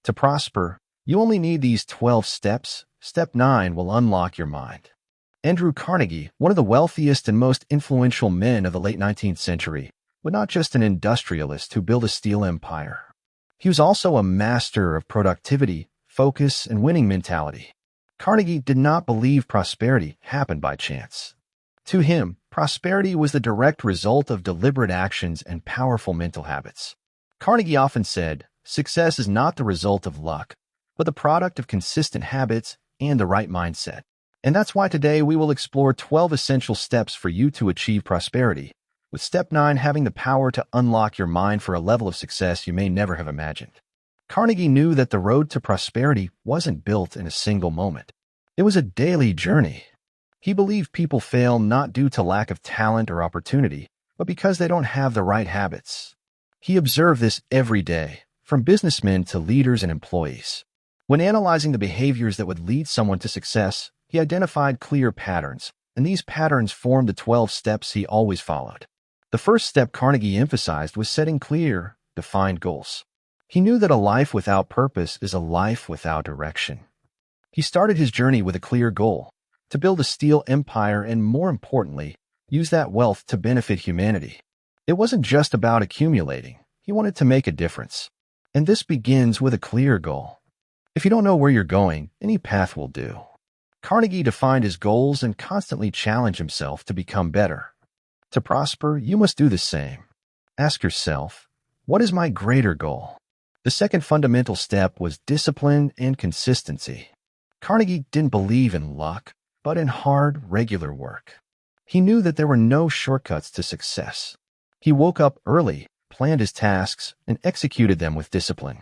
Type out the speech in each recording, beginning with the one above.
To prosper, you only need these 12 steps. Step 9 will unlock your mind. Andrew Carnegie, one of the wealthiest and most influential men of the late 19th century, was not just an industrialist who built a steel empire. He was also a master of productivity, focus, and winning mentality. Carnegie did not believe prosperity happened by chance. To him, prosperity was the direct result of deliberate actions and powerful mental habits. Carnegie often said, "Success is not the result of luck, but the product of consistent habits and the right mindset." And that's why today we will explore 12 essential steps for you to achieve prosperity, with step 9 having the power to unlock your mind for a level of success you may never have imagined. Carnegie knew that the road to prosperity wasn't built in a single moment. It was a daily journey. He believed people fail not due to lack of talent or opportunity, but because they don't have the right habits. He observed this every day, from businessmen to leaders and employees. When analyzing the behaviors that would lead someone to success, he identified clear patterns, and these patterns formed the 12 steps he always followed. The first step Carnegie emphasized was setting clear, defined goals. He knew that a life without purpose is a life without direction. He started his journey with a clear goal: to build a steel empire and, more importantly, use that wealth to benefit humanity. It wasn't just about accumulating. He wanted to make a difference. And this begins with a clear goal. If you don't know where you're going, any path will do. Carnegie defined his goals and constantly challenged himself to become better. To prosper, you must do the same. Ask yourself, what is my greater goal? The second fundamental step was discipline and consistency. Carnegie didn't believe in luck, but in hard, regular work. He knew that there were no shortcuts to success. He woke up early, planned his tasks, and executed them with discipline.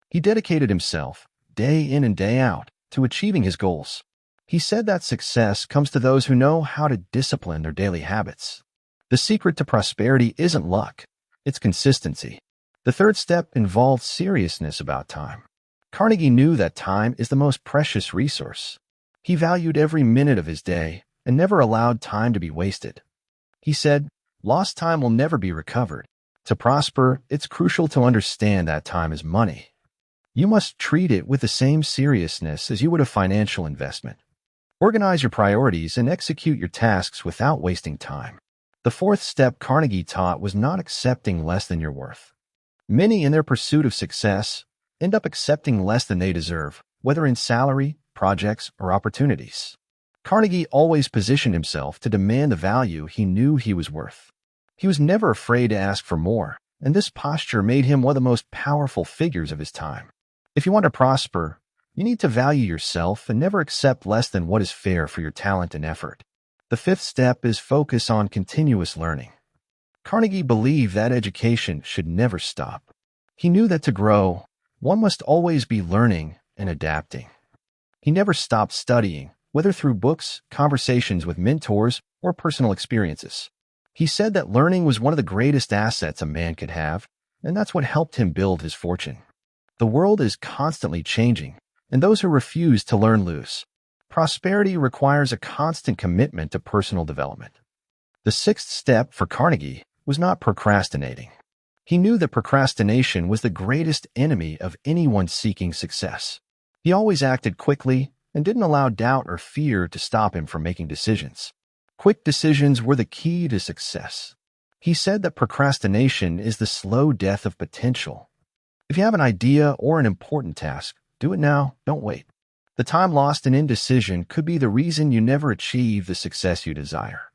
He dedicated himself, day in and day out, to achieving his goals. He said that success comes to those who know how to discipline their daily habits. The secret to prosperity isn't luck, it's consistency. The third step involved seriousness about time. Carnegie knew that time is the most precious resource. He valued every minute of his day and never allowed time to be wasted. He said, "Lost time will never be recovered. To prosper, it's crucial to understand that time is money. You must treat it with the same seriousness as you would a financial investment. Organize your priorities and execute your tasks without wasting time." The fourth step Carnegie taught was not accepting less than your worth. Many, in their pursuit of success, end up accepting less than they deserve, whether in salary, projects, or opportunities. Carnegie always positioned himself to demand the value he knew he was worth. He was never afraid to ask for more, and this posture made him one of the most powerful figures of his time. If you want to prosper, you need to value yourself and never accept less than what is fair for your talent and effort. The fifth step is focus on continuous learning. Carnegie believed that education should never stop. He knew that to grow, one must always be learning and adapting. He never stopped studying, whether through books, conversations with mentors, or personal experiences. He said that learning was one of the greatest assets a man could have, and that's what helped him build his fortune. The world is constantly changing, and those who refuse to learn lose. Prosperity requires a constant commitment to personal development. The sixth step for Carnegie was not procrastinating. He knew that procrastination was the greatest enemy of anyone seeking success. He always acted quickly and didn't allow doubt or fear to stop him from making decisions. Quick decisions were the key to success. He said that procrastination is the slow death of potential. If you have an idea or an important task, do it now, don't wait. The time lost in indecision could be the reason you never achieve the success you desire.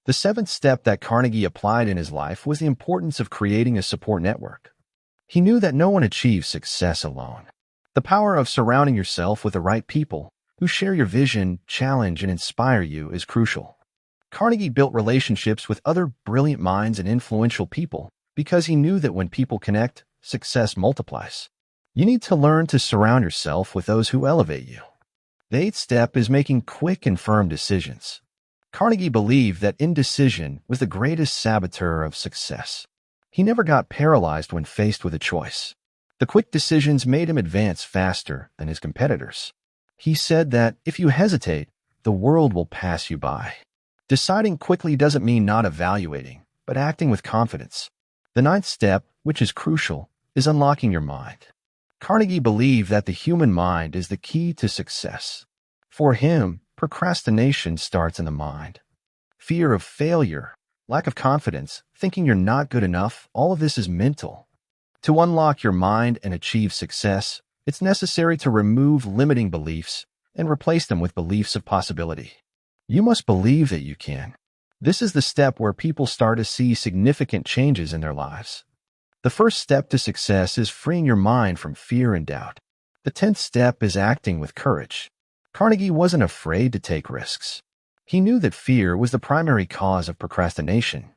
The seventh step that Carnegie applied in his life was the importance of creating a support network. He knew that no one achieves success alone. The power of surrounding yourself with the right people who share your vision, challenge, and inspire you is crucial. Carnegie built relationships with other brilliant minds and influential people because he knew that when people connect, success multiplies. You need to learn to surround yourself with those who elevate you. The eighth step is making quick and firm decisions. Carnegie believed that indecision was the greatest saboteur of success. He never got paralyzed when faced with a choice. The quick decisions made him advance faster than his competitors. He said that if you hesitate, the world will pass you by. Deciding quickly doesn't mean not evaluating, but acting with confidence. The ninth step, which is crucial, is unlocking your mind. Carnegie believed that the human mind is the key to success. For him, procrastination starts in the mind. Fear of failure, lack of confidence, thinking you're not good enough, all of this is mental. To unlock your mind and achieve success, it's necessary to remove limiting beliefs and replace them with beliefs of possibility. You must believe that you can. This is the step where people start to see significant changes in their lives. The first step to success is freeing your mind from fear and doubt. The 10th step is acting with courage. Carnegie wasn't afraid to take risks. He knew that fear was the primary cause of procrastination.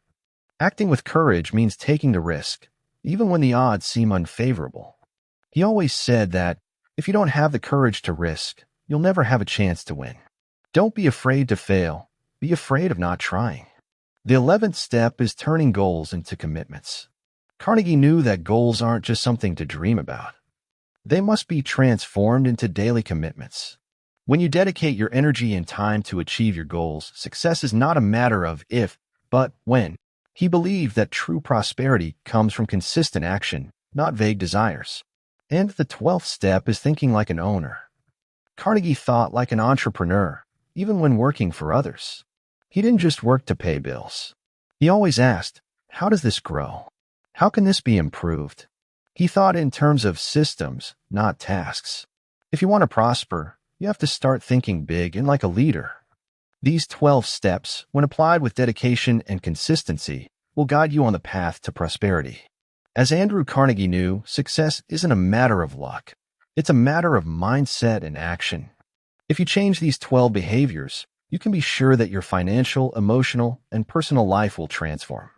Acting with courage means taking the risk, even when the odds seem unfavorable. He always said that if you don't have the courage to risk, you'll never have a chance to win. Don't be afraid to fail. Be afraid of not trying. The 11th step is turning goals into commitments. Carnegie knew that goals aren't just something to dream about. They must be transformed into daily commitments. When you dedicate your energy and time to achieve your goals, success is not a matter of if, but when. He believed that true prosperity comes from consistent action, not vague desires. And the 12th step is thinking like an owner. Carnegie thought like an entrepreneur, even when working for others. He didn't just work to pay bills. He always asked, how does this grow? How can this be improved? He thought in terms of systems, not tasks. If you want to prosper, you have to start thinking big and like a leader. These 12 steps, when applied with dedication and consistency, will guide you on the path to prosperity. As Andrew Carnegie knew, success isn't a matter of luck. It's a matter of mindset and action. If you change these 12 behaviors, you can be sure that your financial, emotional, and personal life will transform.